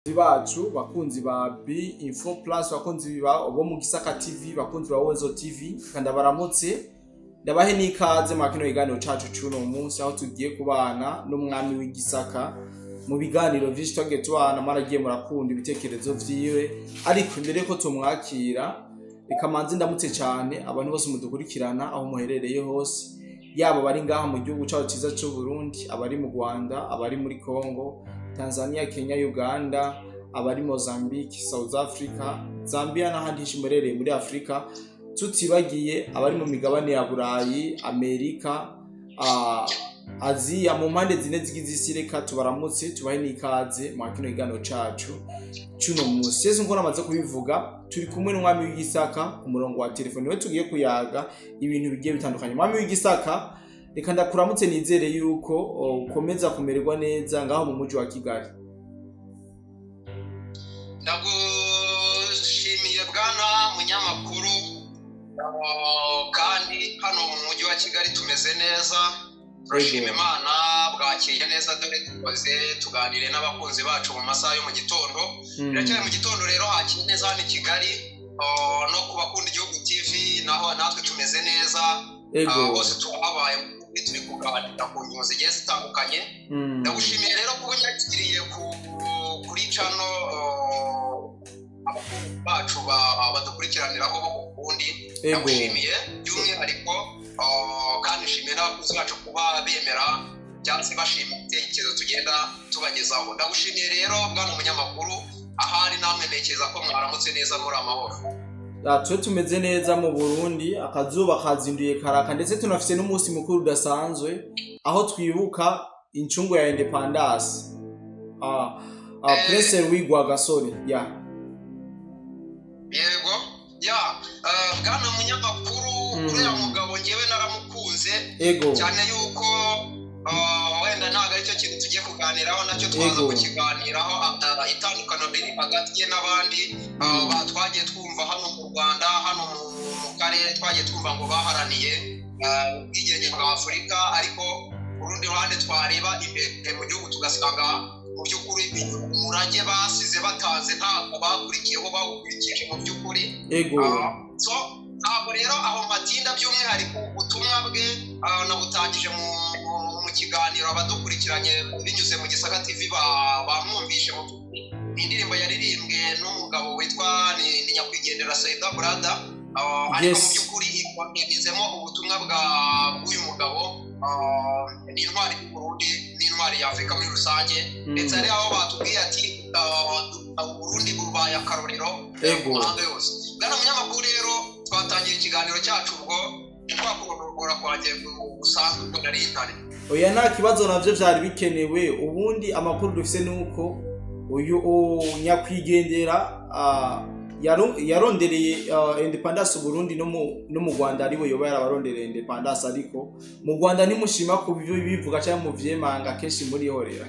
bacu bakunzi ba B Info Plus bakunzi bo mu Gisaka TV bakunzi ba Wezo TV kandi baramutse ndabahe nikaze makino iganiro cacu cuno munsi aho tugiye kubana n'umwami w'Igisaka mu biganiro vyinshi twagetwana maragiye murakunda ibitekerezo vyiwe ariko mbere ko tumwakira rekamanzi ndamutse cyane abantu bose mudukurikirana aho muherereye hose yabo bari ngaha mu gihugu cyacu ciza cyo Burundi abari mu Rwanda abari muri Congo Tanzania, Kenya, Uganda, abari Mozambique, South Africa, Zambia n'ahandi hishimurereye muri Afrika, tutibagiye abari mu migabane ya Burayi, Amerika, Aziya mu mpande zine zigize isi reka tubaramutse tubahe nikaze mu kino igano cacu cuno munsi. Yesu nkora amaze kubivuga turi kumwe n'umwami w'Igisaka ku murongo wa telefone we tugiye kuyaga ibintu bigiye bitandukanye. Umwami w'Igisaka reka ndakuramutse nizere yuko ukomeza kumererwa neza ngaho mu muji wa Kigali. Ndagushimiye bwana munyamakuru kandi hano mu muji wa Kigali tumeze neza. Turashima Imana bwakiye neza dore tukoze tuganire n'abakunzi bacu mu masaha yo mu gitondo. Biracyari mu gitondo rero hakiye neza hano i Kigali no kubakunda igihugu TV naho natwe tumeze neza. Bose tubabaye turi kuganira ku nyungu zigiye zitandukanye. Ndagushimiye rero ko unyakiriye kuri channel bacu badukurikiraniraho kundi. Ndagushimiye by'umwihariko kandi nshimiye n'abakunzi bacu kuba bemera cyangwa se bashima ibitekerezo tugenda tubagezaho. Ndagushimiye rero bwana umunyamakuru ahari namwe ntekereza ko mwaramutse neza muri amahoro. Twe tumeze neza mu Burundi akazuba kazinduye karaka ndetse tunafise n'umunsi mukuru udasanzwe aho twibuka incungu ya independence Prince Rwigwa Gasore yego bwana munyamakuru uriya mugabo ngewe naramukunze cyane yuko wenda ntago aricyo kintu tugiye kuganiraho nacyo twaza kukiganiraho itandukano riri hagati ye n'abandi twagiye twumva hano mu Rwanda hano mu karere twagiye twumva ngo baharaniye ubwigenge bwa Afurika ariko urundi ruhande twareba imbere mu gihugu tugasanga mu by'ukuri umurage basize batanze ntabwo bakurikiyeho bawukurikije mu by'ukuri. So ntabwo rero aho matinda by'umwihariko ubutumwa bwe nabutangije mu kiganiro abadukurikiranye binyuze mu Gisaka TV bamwumvishe mu indirimbo yaririmbwe n'umugabo witwa ni nyakwigendera Saida Brada ariko mu by'ukuri igizemo ubutumwa bw'uyu mugabo ni intwari y'u Burundi n'intwari ya Afrika muri rusange ndetse ari aho batubwiye ati Burundi bubaye akarorero mu mahanga yose. Bwana munyamakuru rero twatangira ikiganiro cyacu ubwo twakurogora kwanjye gusanzwe ubwo nari intare. Oya nta kibazo navyo vyari bikenewe ubundi amakuru dufise nuko uyu nyakwigendera yarondereye independence Burundi no mu Rwanda ariwe yoba yarabarondereye independence ariko mu Rwanda ntimushima ku byo bivuga cyangwa mu vyemanga kenshi muri horera.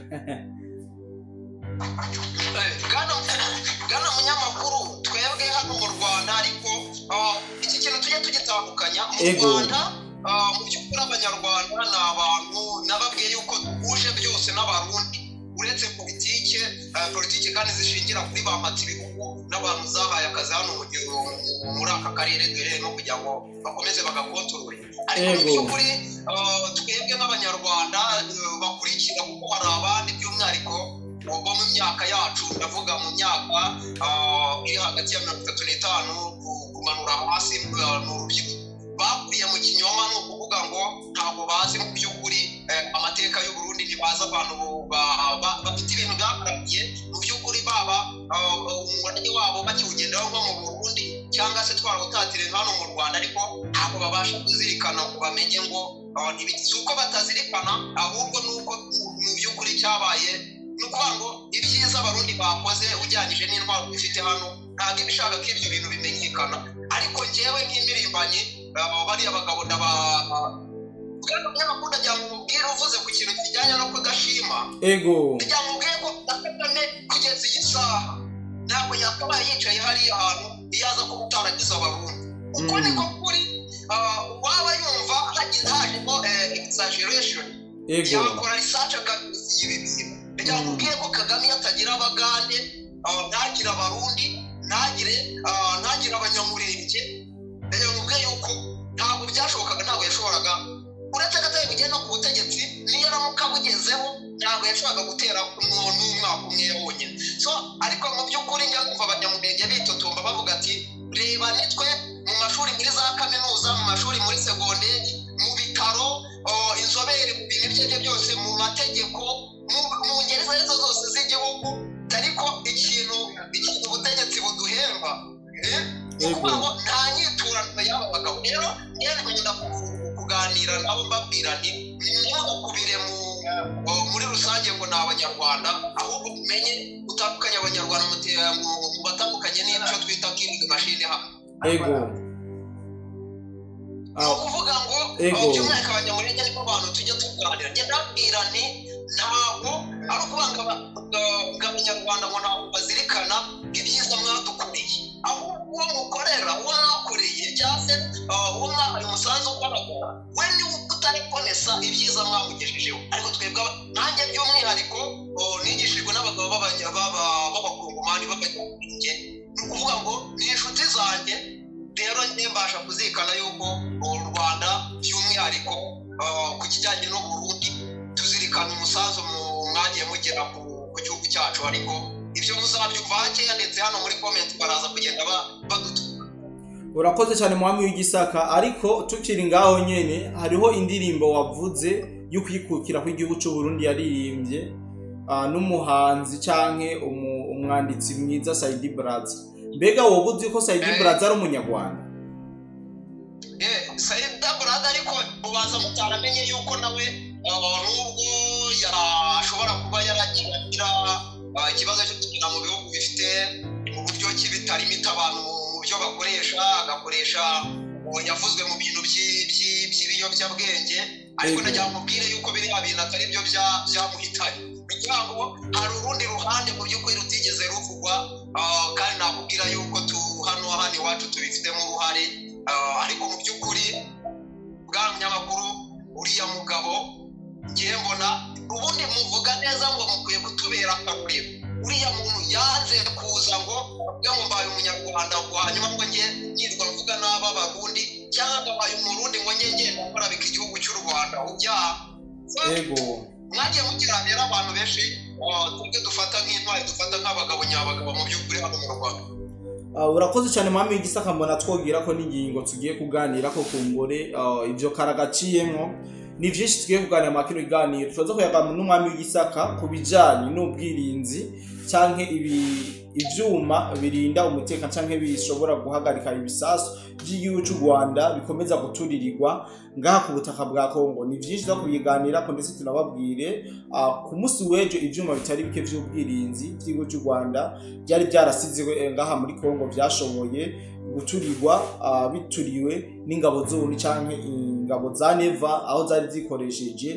Gana munyamakuru twebwe hano mu Rwanda ariko iki kintu tujye tugitandukanya mu Rwanda mu by'ukuri abanyarwanda ni abantu nababwiye yuko duhuje byose n'abarundi uretse politike kandi zishingira kuri ba matibihugu n'abantu zahaye akazi hano muri aka karere duherereyemo kugira ngo bakomeze bagakontorore ariko mu by'ukuri twebwe nk'abanyarwanda bakurikira kuko hari abandi by'umwihariko bo mu myaka yacu ndavuga mu myaka iri hagati ya 35 kumanura hasi n'urubyiruko bakuriye mu kinyoma no kuvuga ngo ntabwo bazi mu by'ukuri amateka y'u Burundi ntibaza abantu bafite ibintu byakarabiye mu by'ukuri baba umurage wabo bakiwugenderaho nko mu Burundi cyangwa se twarawutatire hano mu Rwanda ariko ntabwo babasha kuzirikana ngo bamenye ngo si uko batazirikana ahubwo nuko mu by'ukuri cyabaye nukuvuga ngo ibyiza abarundi bakoze ujyanije n'intwaro bifite hano ntabwo ibishaka ko ibyo bintu bimenyekana ariko njyewe nk'impirimbanyi bariya bagabo kandi umunyamakuru ajya mu mubwira uvuze ku kintu kijyanye no kudashima ajya mu mubwira ko Kagame kugeza iyi saha ntabwo yakabaye yicaye hariya hantu iyo aza kuba utaragize abarundi uko niko kuri waba yumva hajemo exaggeration yakora research akabizi y'ibintu ajya mu mubwira ko Kagame yatagira abagande ntagire abarundi ntagire abanyamurenge mubwe yuko ntabwo byashobokaga, ntabwo yashoboraga, uretse gatari bugiye no ku butegetsi niyo aramuka bugezeho ntabwo yashoboraga gutera n'umwaka umwe wonyine. So ariko mu by'ukuri njya kumva abanyamurenge bitotomba bavuga ati reba nitwe mu mashuri muri za kaminuza, mu mashuri muri segonderi, mu bitaro, inzobere mu bintu ibyo byose, mu mategeko, mu ngeri izo zose z'igihugu, ariko ikintu ubutegetsi buduhemba kuvuga ngo nta nyiturano y'aba bagabo. Rero ngenda kuganira nabo mbabwira nti nimukubire muri rusange ngo ni abanyarwanda, ahubwo umenye utandukanye abanyarwanda mu batandukanye n'ibyo twita killing machine hano. Ni ukuvuga ngo by'umwihariko abanyamurenge ariko abantu tujya tuganira ngenda babwira nti ntabwo ari ukuvuga ngo abanyarwanda ngo ntabwo bazirikana ibyiza mwadukoreye, ahubwo uwo mukorera, uwo mwakoreye cyangwa se uwo mwahaye umusanzu ugaragara, we niwe utarekonesa ibyiza mwamugejejeho. Ariko twebwe nanjye by'umwihariko nigishijwe n'abagabo b'abakongomani b'abanyamurenge, ni ukuvuga ngo ni inshuti zanjye, rero njye mbasha kuzirikana yuko u Rwanda by'umwihariko ku kijyanye n'Uburundi tuzirikana umusanzu mwagiye mugera ku gihugu cyacu, ariko ibyo muzabyumva hakeya ndetse hano muri comment baraza kugenda badutuka. Urakoze cyane Mwami w'Igisaka, ariko tukiri ngaho nyene hariho indirimbo wavuze yo kwikukira kw'igihugu cy'u Burundi yaririmbye n'umuhanzi canke umwanditsi mwiza Saidi Braza. Mbega wobuze ko Saidi Braza ari umunyarwanda? Saidi Braza ariko ubaza mutaramenye yuko nawe nubwo yashobora kuba yaragira ikibazo cyo kugira mu bihugu bifite uburyo kibitarimo abantu mu byo bakoresha, agakoresha yavuzwe mu bintu by'ibiyobyabwenge, ariko najya mubwire yuko biriya bintu atari byo byamuhitanye, kugira ngo hari urundi ruhande mu by'ukuri rutigeze ruvugwa, kandi nakubwira yuko hano iwacu tubifitemo uruhare, ariko mu by'ukuri bwa munyamakuru uriya mugabo ngiye mbona ubundi muvuga neza ngo mukwiye kutubera akaruriro. Uriya muntu yanze kuza ngo mbaye umunyarwanda ngo hanyuma ngo njye nirwa mvuga n'aba barundi cyangwa mbaye umurundi ngo njye nkorabika igihugu cy'u Rwanda ubyaha. Mwagiye mugira rero abantu benshi twebwe dufata nk'intwari, dufata nk'abagabo nyabagabo mu by'ukuri hano mu Rwanda. Urakoze cyane Mwami w'Igisaka, mbona twogira ko n'ingingo tugiye kuganira ko kungore ibyo karagaciyemo ni byinshi tugiye kuganira makino iganiro. Tuzaza kuyagana n'Umwami w'Igisaka kubijanye n'ubwirinzi canke ivyuma birinda umutekano canke bishobora guhagarika ibisasu by'igihugu cy'u Rwanda bikomeza guturirirwa ngaha ku butaka bwa Kongo. Ni byinshi zo kubiganira ko ndetse tunababwire ku munsi w'ejo ivyuma bitari bike by'ubwirinzi by'igihugu cy'u Rwanda byari byarasizwe ngaha muri Kongo byashoboye guturirwa bituriwe n'ingabo z'Uburundi canke ingabo za Neva, aho zari zikoresheje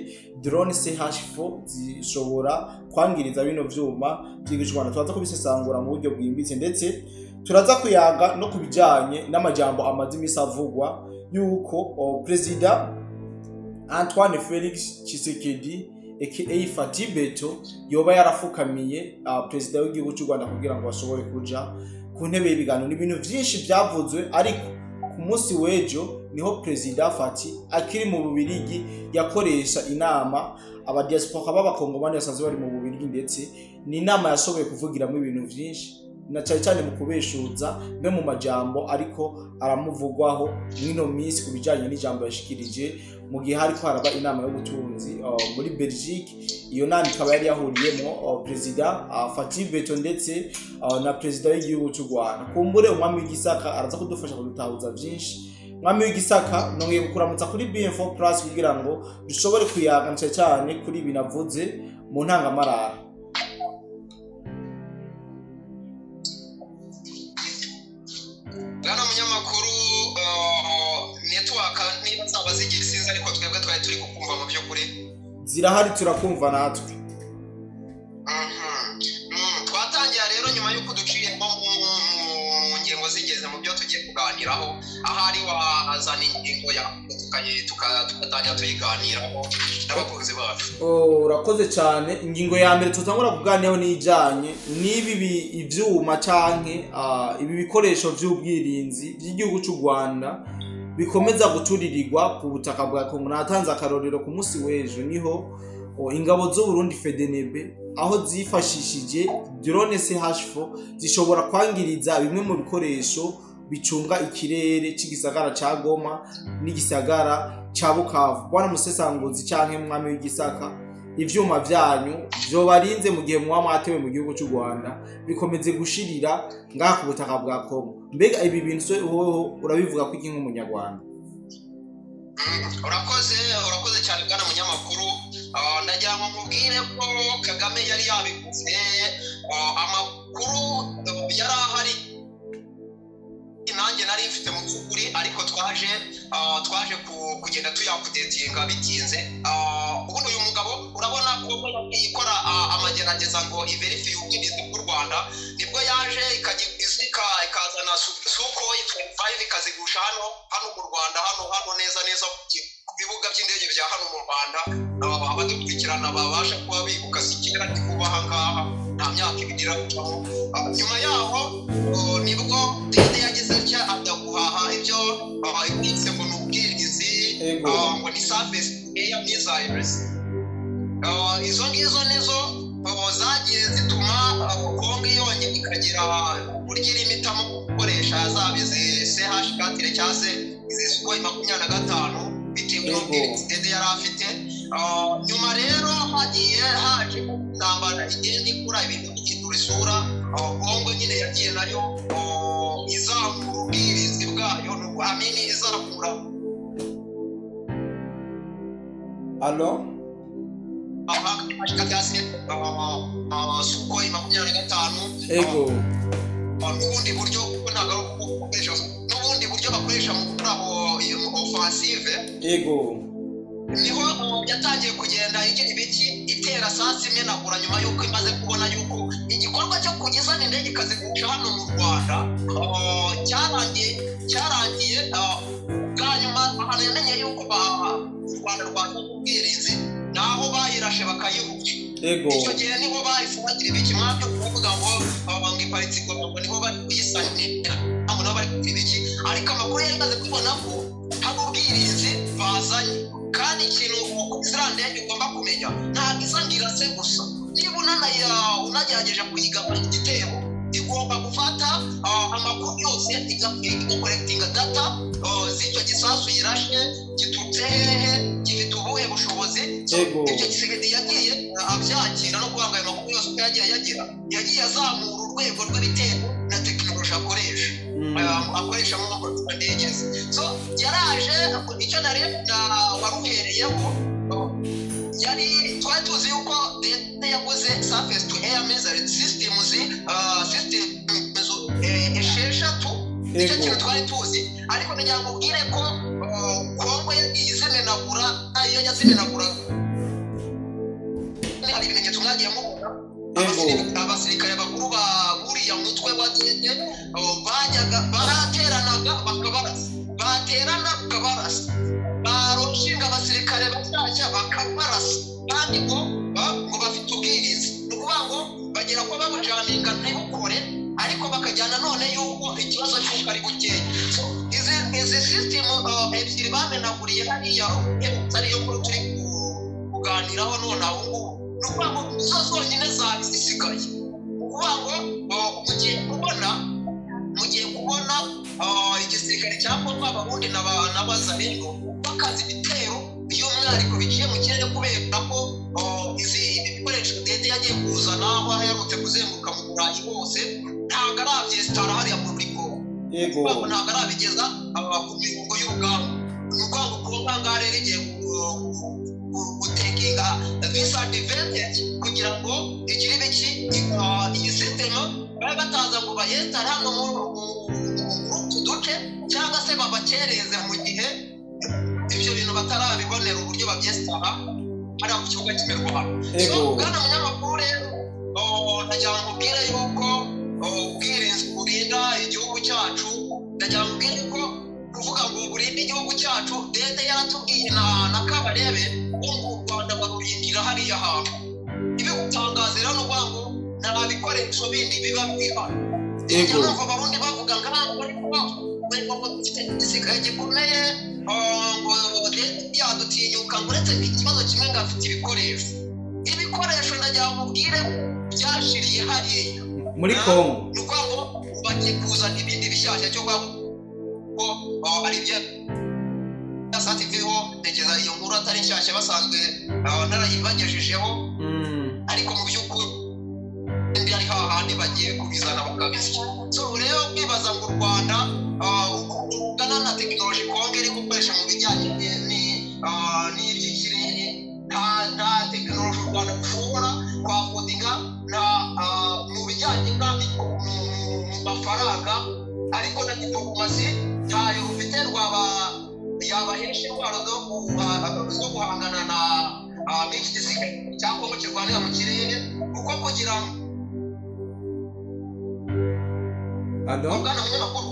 drone CH4 zishobora kwangiriza bino vyuma by'igihugu cy'u Rwanda. Turaza kubisesangura mu buryo bwimbitse, ndetse turaza kuyaga no kubijanye n'amajambo amazi misavugwa yuko President Antoine Felix Tshisekedi aka Fati Beto yoba yarafukamiye President w'igihugu cy'u Rwanda kugira ngo bashobore kuja ku ntebe y'ibigano. Ni ibintu byinshi byavuzwe, ariko ku munsi w'ejo niho President Fati akiri mu Bubirigi yakoresha inama abadiaspora b'abakongomani basanzwe bari mu Bubirigi, ndetse ni inama yashoboye kuvugiramo ibintu byinshi na cyane mu kubeshuza no mu majambo, ariko aramuvugwaho mwino minsi kubijanye n'ijambo yashikirije mu gihe hariko haraba inama y'ubutunzi muri Belgique. Iyo nama ikaba yari yahuriyemo President Fati Beto ndetse na President w'igihugu cy'u Rwanda. Kumbure Umwami w'Igisaka araza kudufasha kudutahuza byinshi. Umwami w'Igisaka nongeye gukuramutsa kuri BM4 Plus kugira ngo dushobore kuyaga cyane kuri binavuze mu ntangamarara. Gana munyamakuru network niba zaba zigisiza, ariko twebwe twari turi kukumva mu by'ukuri zirahari, turakumva natwe. Twatangira rero nyuma y'uko duciye mu ngingo zigeze mu byo tugiye kuganira. tukayiganiraho ahari wazana ingingo ya tukatangira tuyiganiraho n'abakunzi bacu. Urakoze cyane. Ingingo ya mbere tutangura kuganiraho n'ijanye n'ibi ivyuma canke ibi bikoresho by'ubwirinzi by'igihugu cy'u Rwanda bikomeza guturirirwa ku butaka bwa Kongo. Natanze akarorero ku munsi w'ejo niho ingabo z'u Burundi FDNB aho zifashishije drone CH4 zishobora kwangiriza bimwe mu bikoresho bicunga ikirere cy'igisagara ca Goma n'igisagara ca Bukavu. Bwana Musesangozi canke mwami w'igisaka, ivyuma vyanyu byo barinze mu gihe muwa mwatewe mu gihugu cy'u Rwanda bikomeze gushirira ngaha ku butaka bwa Kongo. Mbega ibi bintu wowe urabivuga ko iki nk'umunyarwanda? Urakoze cyane bwana munyamakuru. Ndagira ngo mubwire ko Kagame yari yabikuze, amakuru yari ahari nanjye nari mfite mu by'ukuri, ariko twaje kugenda tuyakudetinga bitinze. Ubundi uyu mugabo urabona ko ikora amagerageza ngo iverifiye ubwirinzi bw'u Rwanda, nibwo yaje ikazana Sukhoi 25 ikazigusha hano mu Rwanda, hano neza ku bibuga by'indege bya hano mu Rwanda. Abadukurikirana babasha kuba bibuka sikera ndi kubaha ngaha nta myaka ibidira gucamo. Nyuma yaho nibwo ndende yagize cya adaguhaha ibyo ibitse ngo n'ubwirinzi ngo ni surface air missiles. Izo ngizo nizo zagiye zituma Kongo yongera ikagira buryo imitamo gukoresha zabize CH4 cyangwa se izi Sukhoi 25 bitewe n'ubwirinzi ndende yari afite. Nyuma rero haje intambara igenda ikura ibintu bihindura isura. Kongo nyine yagiye nayo izamura ubwirinzi bwayo, amini izamura Sukhoi 25 n'ubundi buryo bakoresha mu gukora offensive. Niho yatangiye kugenda igira ibiki itera sasi imenagura, nyuma y'uko imaze kubona y'uko igikorwa cyo kugezana indege ikazigusha hano mu Rwanda cyarangiye. Bwa nyuma ahantu yamenye y'uko u Rwanda rwaza ubwirinzi naho bayirashe bakayihusha. Icyo gihe niho bahise bagira ibiki mwabyo kuvuga ngo iparitse ngo niho bari kuyisanira ntabwo nabo bari kugira ibiki, ariko amakuru yari maze kubona ko hari ubwirinzi bazanye. Kandi ikintu Israel ndege ugomba kumenya ntabwo izangira se gusa, niba unagerageje kuyigaba igitero igomba gufata amakuru yose igakorekitinga data z'icyo gisasu yirashe giturutse hehe, gifite ubuhe bushobozi. Ibyo Tshisekedi yagiye abyakira no guhanga ayo makuru yose yagiye azamura urwego rw'ibitero na tekinoloji akoresha mu ndege. So yaraje icyo narebye waruhereyeho twari tuzi yuko leta yaguze surface to air missile systems esheshatu. Nicyo kintu twari tuzi, ariko ngira ngo ubwire ko Kongo yazimenagura hari ibimenyetso mwagiye mubona. Abasirikare bakuru buriya mutwe wa ndege barateranaga bakabarasa, barushinga abasirikare bashyashya bakabarasa, kandi ngo bafite ubwirinzi. Ni ukuvuga ngo bagira ko babujaninga ntibukore, ariko bakajyana none y'uko ikibazo cy'uko ari bukeya. Izi system ebyiri bamenaguriye hariya ariyo nkuru turi kuganiraho none aho ngubu. Ni ukuvuga ngo izo zonyine zisigaye. Ni ukuvuga ngo mugiye kubona igisirikare cya Kongo Abarundi n'abazalendo bakaza ibitero by'umwihariko biciye mu kirere, kubera ko izi bikoresho ndende yagiye kuzana aho aherutse kuzenguruka mu Burayi hose ntabwo arabyesitara hariya muri Kongo. Ntabwo arabigeza ku mirongo y'urugamba. Ni ukuvuga ngo Kongo ngaha rero igiye gutekinga disadvantage kugira ngo igire ibiki iyi system bari bataza ngo bayesitare hano mu duce cyangwa se babakereze mu gihe ibyo bintu batarabibonera uburyo babyesitara hariya ku kibuga cy'imirwano. So bwana munyamakuru rero ndagira ngo mubwire yuko ubwirinzi burinda igihugu cyacu. Ndagira ngo mubwire y'igihugu cyacu dede yaratubwiye na Kabarebe ko mu Rwanda barurindira hariya hantu ibi gutangazira no kwango n'abikoresho bindi biba bihari iyo numva abarundi bavuga ngo ariko gisikaye gikomeye ngo yadutinyuka ngo uretse ikibazo kimwe ngafite ibikoresho ndagira mubwire byashiriye hariya muri Kongo nuko ngo bagiye kuzana ibindi bishyashya cyo kwabo ari byo asativeho ndegeza iyo nkuru atari nshyashya basanzwe narayibagejejeho ariko mu by'ukuri ndi ari hahandi bagiye kubizana bakabisya so rero kwibaza ngo u Rwanda ugana na tekinoloji Kongo iri gukoresha mu bijyanye n'iby'ikirere nta tekinoloji u Rwanda rushobora kwakodinga mu bijyanye mu mafaranga ariko na diplomasi ntayo rufite yabahesha indwara zo guhangana na n'iki gisirikare cyangwa mu kirwanira mu kirere kuko kugira ngo ugana umunyamakuru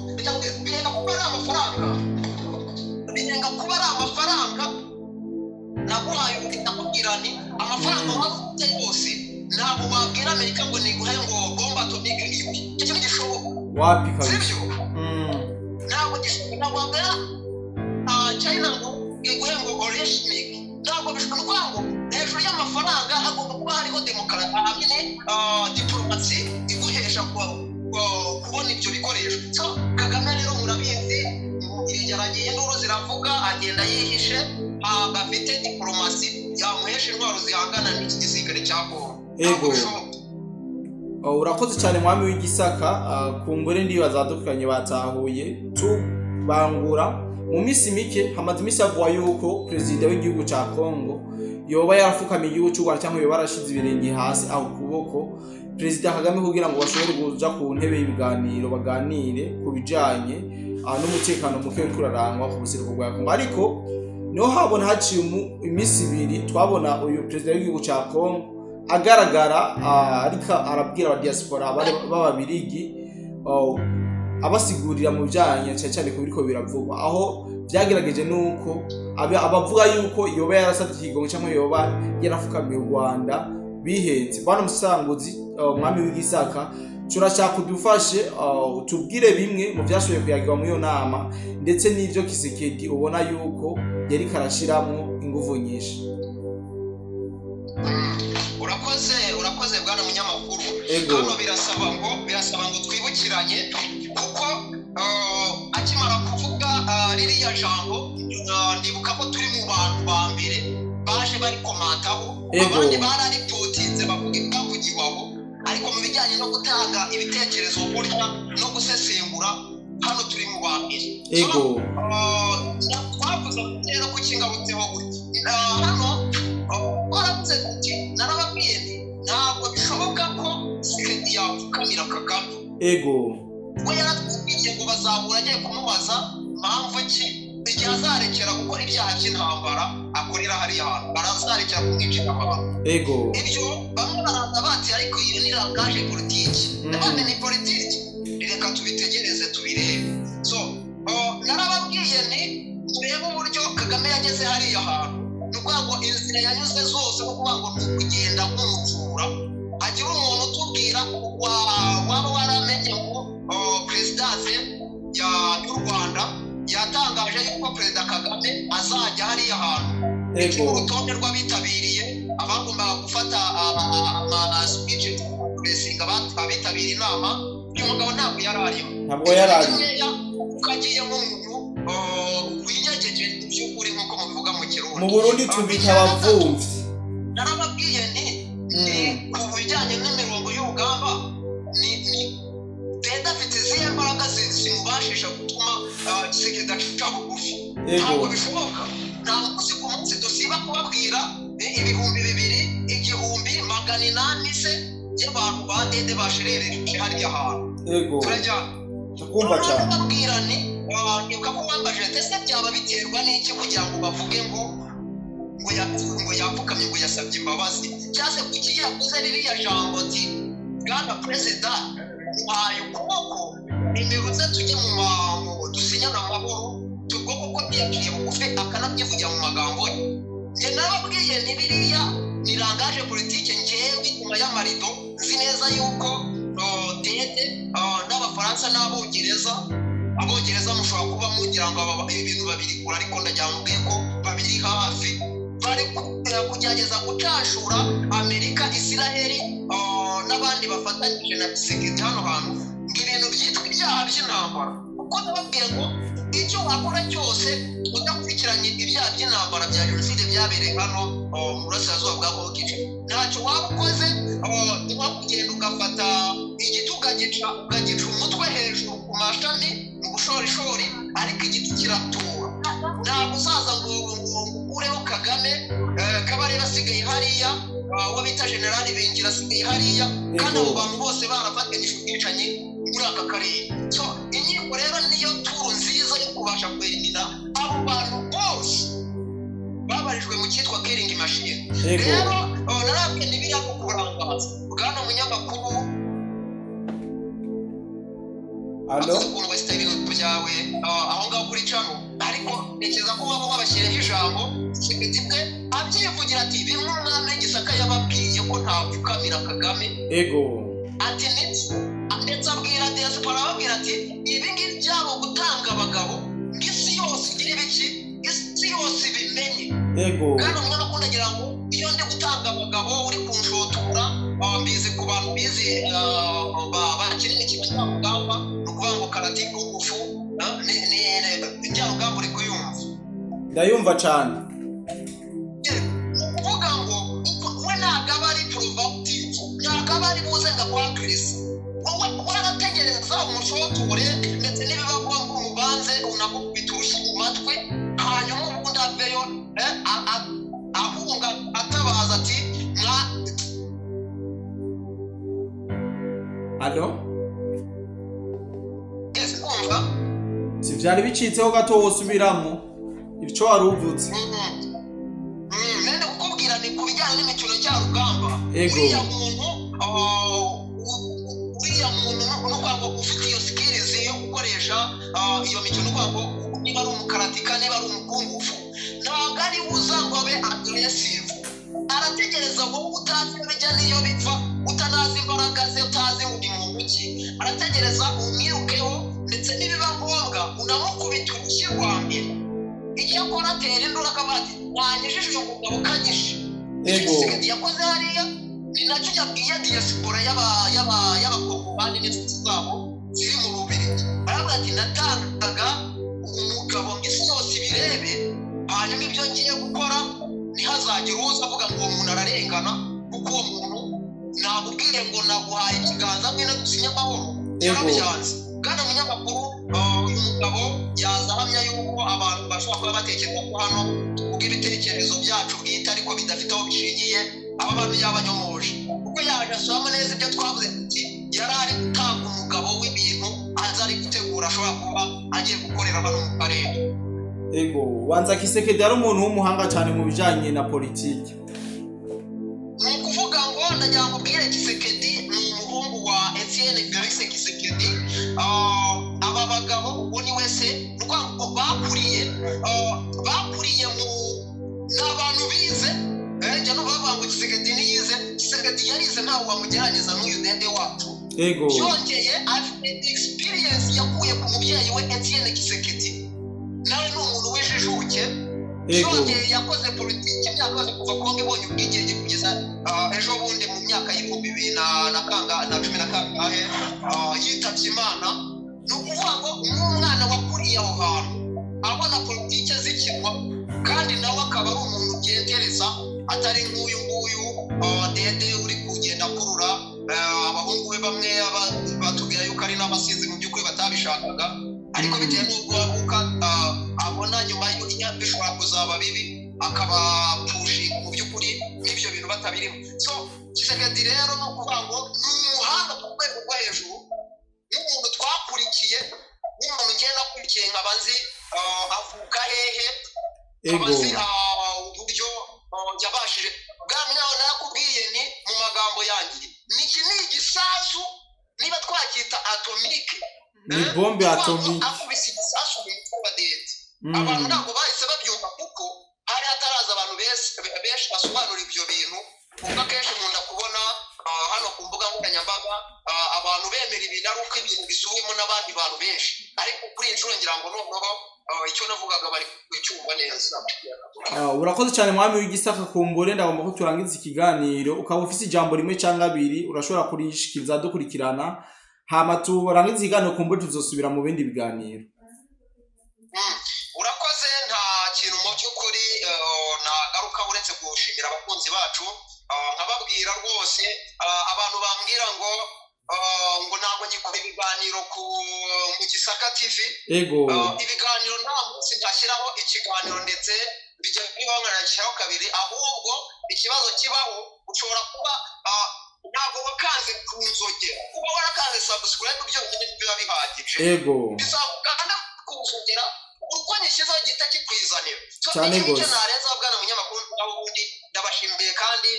birenga kuba ari amafaranga naguhaye ndakubwira ni amafaranga wafite yose ntabwo wabwira Amerika ngo niguhe ngo bomba atomike ibi icyo gishoboka wapi kabisa ntabwo gishoboka wabwira China ngo iguhe ngo oreshimik ntabwo bishoboka ngo hejuru y'amafaranga hagomba kuba hariho demokarasi hamwe diplomasi iguhesha kubona ibyo bikoresho so Kagame rero murabizi yaragiye induru ziravuga agenda yihishe afite diplomasi yamuhesha intwaro zihangana n'iki gisirikare cya Kongo urakoze cyane mwami w'igisaka kumbure ndibaza badukanye batahuye tubangura mu minsi mike hamaze imisi avuga yuko perezida w'igihugu cya Kongo yoba yarafukamiye igihugu cy'u Rwanda cyangwa yoba yarashize ibirenge hasi aho kuboko perezida Kagame kugira ngo bashobore kuja ku ntebe y'ibiganiro baganire ku bijanye n'umutekano muke kurarangwa ku buseruko bwa Kongo ariko niho habona haciye imisi ibiri twabona uyu perezida w'igihugu cya Kongo agaragara ariko arabwira aba diaspora b'ababirigi abasigurira mu bijanye cyane ko biriko biravugwa aho byagerageje nuko abavuga yuko yoba yarasabye ikigongo cyangwa yoba yarafukamiye u Rwanda bihenze bana musanguzi mwami w'igisaka turashaka kudufashe tubwire bimwe mu byashoboye kuyagirwa mu iyo nama ndetse n'ivyo Kisekedi ubona yuko yari karashiramo inguvu nyinshi urakoze bwana munyamakuru hano birasaba ngo twibukiranye kuko akimara kuvuga ririya jambo ndibuka ko turi mu bantu ba mbere baje bari komantaho abandi bararipotinze bavuga ibyavugiwaho ariko mu bijyanye no gutanga ibitekerezo burya no gusesengura hano turi mu ba mbere twavuze rero ku kingabutseho gutya hano baravuze kuti narababwiye ntabwo bishoboka ko Kisekedi yapfukamira Kagame we yaratubwiye ngo bazahura agiye kumubaza mpamvu ki igihe azarekera gukora ibyaha by'intambara akorera hariya hantu barazarekera kumwicira abantu ibyo bamwe baraza bati ariko iyo ni langaje politiki n'abandi ni politiki reka tubitegereze tubirebe so narababwiye turebe uburyo Kagame yageze hariya hantu nukuvuga ngo inzira yanyuze zose no kuvuga ngo ni ukugenda nk'umutura hagira umuntu utubwira waba waramenye ngo perezidanse y'u Rwanda yatangaje yuko perezida Kagame azajya hariya hantu urutonde rw'abitabiriye abagombaga gufata speech kuresinga abitabiriye inama uyu mugabo ntabwo yararimo ukagiye nk'umuntu winyegeje by'ukuri nk'uko mubivuga mu Kirundi mu Burundi tubita abavumvi narababwiye ku bijyanye n'imirongo y'urugamba leta afite izihe mbaraga zimubashisha gutuma Kisekedi aca bugufi ntabwo bishoboka nta munsi ku munsi dusiba kubabwira 200 1,800 se y'abantu ba dede bashirereje hariya hantu turajyana kumva cyane babwira nibuka ko wambaje tese byaba biterwa n'iki kugira ngo bavuge ngo yapfukamye ngo yasabye imbabazi cyase kuki yakoze ririya jambo ati bwana perezida uhaye ukuboko imirutse tujye mu dusinyana amahoro tubwo kuko yaciye bugufi akanabyivugira mu magambo ye. Njye nababwiye ni biriya ni langage politique njyewe nyuma y'amarido nzi neza yuko dede n'abafaransa n'abongereza mushobora kuba mugira ngo ibintu babiri kure ariko ndajyambwiye ko babiri hafi bari kugerageza gucashura Amerika, Israel n'abandi bafatanyije na Tshisekedi hano hantu ng'ibintu byitwa ibyaha by'intambara. Kuko nababwiye ngo icyo wakora cyose udakurikiranye ibyaha by'intambara bya jenoside byabereye hano mu burasirazuba bwa Congo ntacyo waba ukoze. Niba kugenda ugafata igiti ukagica umutwe hejuru ku mashami mu bushorishori ariko igiti kiratura, ntabwo uzaza ngo ureho Kagame kabari basigaye hariya uwo bita General Bingira asigaye hariya kandi abo bantu bose barafatanyije ubwicanyi muri aka karere. So inkiko rero niyo turu nziza yo kubasha kwerimina abo bantu bose babarijwe mu cyitwa killing machine. Rero narabwiye n'ibiriya ko kurangaza bwana munyamakuru ukuntu wesita ibintu byawe aho ngaho kuri cano, ariko ntekereza ko waba wabashyireho ijambo Tshisekedi bwe abyivugira ati bimwe umwami Gisaka yababwiye ko ntapfukamira Kagame ati ndetse abwira diaspora ababwira ati ibi ngibi byabo gutanga abagabo ng'isi yose igira ibiki, isi yose ibimenye. Kandi umwana akunda agira ngo iyo ndi gutanga abagabo uri kunshotora mbizi ku bantu bizi bakiri n'ikigo cy'urugamba ni ukuvuga ngo karate k'ugufu ibya rugamba uri kuyumva. Ndayumva cyane. Ni ukuvuga ngo we ntabwo aba ari provocative, ntabwo aba ari buze ngo akwakirize. Wowe warategereza umushoture ndetse n'ibiba ngombwa umubanze unamukubita urushyi mu matwi hanyuma ubundi aveyo ahunga atabaza ati Alo? Yes, kumva? Si byari bicitseho gato wosubiramo ibyo wari uvutse. Nende kukubwira ni ku bijyanye n'imikino cy'urugamba. Uriya muntu n'ukwanga ufite iyo skills yo gukoresha iyo mikino kwanga niba ari umukaratika niba ari umukungufu ntabwo ari buza ngo abe aggressive. Arategereza ngo utazi bijya niyo bipfa, utanazi imbaraga ze, utazi uri mu muki, arategereza umwirukeho ndetse nibiba ngombwa unamukubita urushyi rwa mbere. Icyo akora atera induru akavuga ati wanyijije uyu mugabo kanyishe. Tshisekedi yakoze hariya ni nacyo yabwiye diaspora y'abakongomani n'inshuti zabo ziri mu Bubiligi. Aravuga ati natangaga umugabo ng'isi yose ibirebe hanyuma ibyo ngiye gukora ntihazagire uza avuga ngo umuntu ararengana kuko uwo muntu nabubwire ngo naguhaye ikiganza mwene dusinya amahoro yarabyanze. Kandi umunyamakuru uyu mugabo yazahamya yuko abantu bashobora kuba batekereza ko hano tuvuga ibitekerezo byacu bwite ariko bidafite aho bishingiye, aba bantu yabanyomoje kuko yaje asoma neza ibyo twavuze ati yari ari gutanga umugabo w'ibintu aza ari gutegura ashobora kuba agiye gukorera hano mu karere. Wanza Tshisekedi ari umuntu w'umuhanga cyane mu bijyanye na politiki. Ni ukuvuga ngo ndagira ngo ubwire Tshisekedi ni umuhungu wa Etienne Felix Tshisekedi. Aba bagabo ubu ni wese ngo bakuriye mu n'abantu bize njya no bavuga ngo Tshisekedi niyize. Tshisekedi yarize ntawe wamugerageza n'uyu dede wacu. Yongeye afite experience yakuye ku mubyeyi we Etienne Tshisekedi, nawe ni umuntu w'ijijuke. Yongeye yakoze politiki yakoze kuva Kongo ibonye ubwigenge kugeza ejo bundi mu myaka y'ibihumbi 2014 yitabye Imana. Ni ukuvuga ngo umwana wakuriye aho hantu abona politiki zikinwa kandi nawe akaba ari umuntu ugendereza atari nk'uyu nguyu dede uri kugenda akurura abahungu be bamwe batubwira yuko ari n'abasizi mu by'ukuri batabishakaga, ariko bitewe n'ubwo abona nyuma y'uko bishobora kuzaba bibi akaba pushinga mu by'ukuri n'ibyo bintu batabirimo. So Tshisekedi rero ni ukuvuga ngo ni umuhanga ku rwego rwo hejuru, n'umuntu twakurikiye, n'umuntu ngenda akurikiye nkabazi avuka hehe, nkabazi uburyo yabashije. Bwami nawe narakubwiye ni mu magambo yanjye ni igisasu niba twacyita atomike, ni bombe atomike akubise igisasu mu mutwe wa dede. abantu ntabwo bahise babyumva kuko hari hataraza abantu benshi basobanura ibyo bintu kuko akenshi nkunda kubona hano ku mbuga nkoranyambaga abantu bemera ibintu ari uko ibintu bisubiwemo n'abandi bantu benshi ariko kuri iyi nshuro ngira ngo noneho icyo navugaga bari kucyumva neza. Urakoze cyane mwami w'igisaka kumbure ndagomba ko turangiza ikiganiro ukaba ufite ijambo rimwe cyangwa abiri urashobora kurishikiriza dukurikirana hama turangiza ikiganiro kumbure tuzosubira mu bindi biganiro. Urakoze nta kintu mu by'ukuri nagaruka uretse gushimira abakunzi bacu nkababwira rwose abantu bambwira ngo ntabwo ngikora ibiganiro mu Gisaka TV. Ibiganiro nta munsi ntashyiraho ikiganiro ndetse bijya bibaho nkanashyiraho kabiri ahubwo ikibazo kibaho ushobora kuba ntabwo wakanze ku nzogera kuba warakanze subscribe byonyine biba bihagije bizagukanda ku nzogera uko nyishyizeho gihita kikwizanira cyane gose nareza bwana munyamakuru aho ubundi ndabashimiye kandi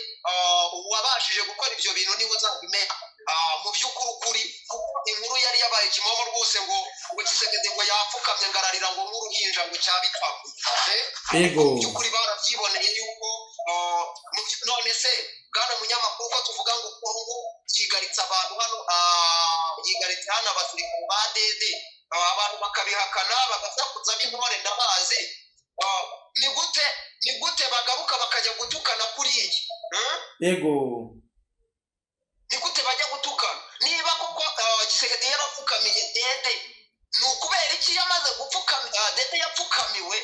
uwabashije gukora ibyo bintu niwe uzabimenya mu by'ukuri ukuri kuko inkuru yari yabaye kimomo rwose ngo Tshisekedi ngo yapfukamye ngararira ngo nk'uruhinja ngo cyabitwaku mu by'ukuri barabyiboneye yuko none se bwana munyamakuru ko tuvuga ngo Kongo yigaritse abantu hano yigaritse hano abasirikare ba dede abantu bakabihakana bagasakuza b'intore ndabazi ni gute bagaruka bakajya gutukana kuri iyi ni gute bajya gutukana niba koko Tshisekedi yarapfukamiye dede ni ukubera iki yamaze gupfukamira dede yapfukamiwe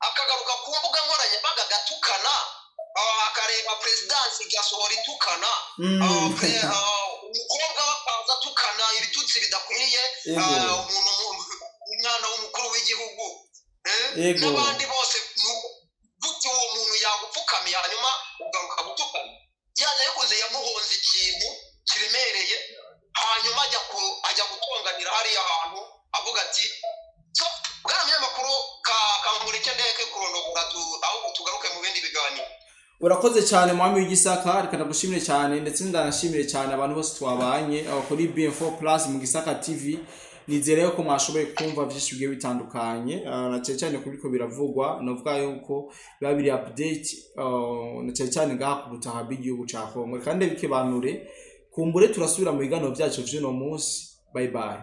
akagaruka ku mbuga nkoranyambaga agatukana akareba perezidansi igasohora itukana umukobwa wakaza atukana ibitutsi bidakwiriye umwana w'umukuru w'igihugu n'abandi bose gute uwo muntu yagupfukamiye hanyuma ugaruka gutukana yaje yakoze yamuhonze ikintu kiremereye hanyuma ajya gutonganira hariya hantu avuga ati bwana munyamakuru kamurike ndeke kurondogora aho tugaruke mu bindi biganiro. Urakoze cyane mwami w'igisaka reka ndagushimire cyane ndetse ndanashimire cyane abantu bose twabanye kuri BM4+ mu Gisaka TV. Nizere ko mwashoboye kumva byinshi bigiye bitandukanye na cyane kubiko biravugwa novuga yuko biba biri update na cyane ngaha ku butaha bw'igihugu cya Kongo kandi bikebanure kumbure turasubira mu biganiro byacu vy'uno munsi. Bye bye.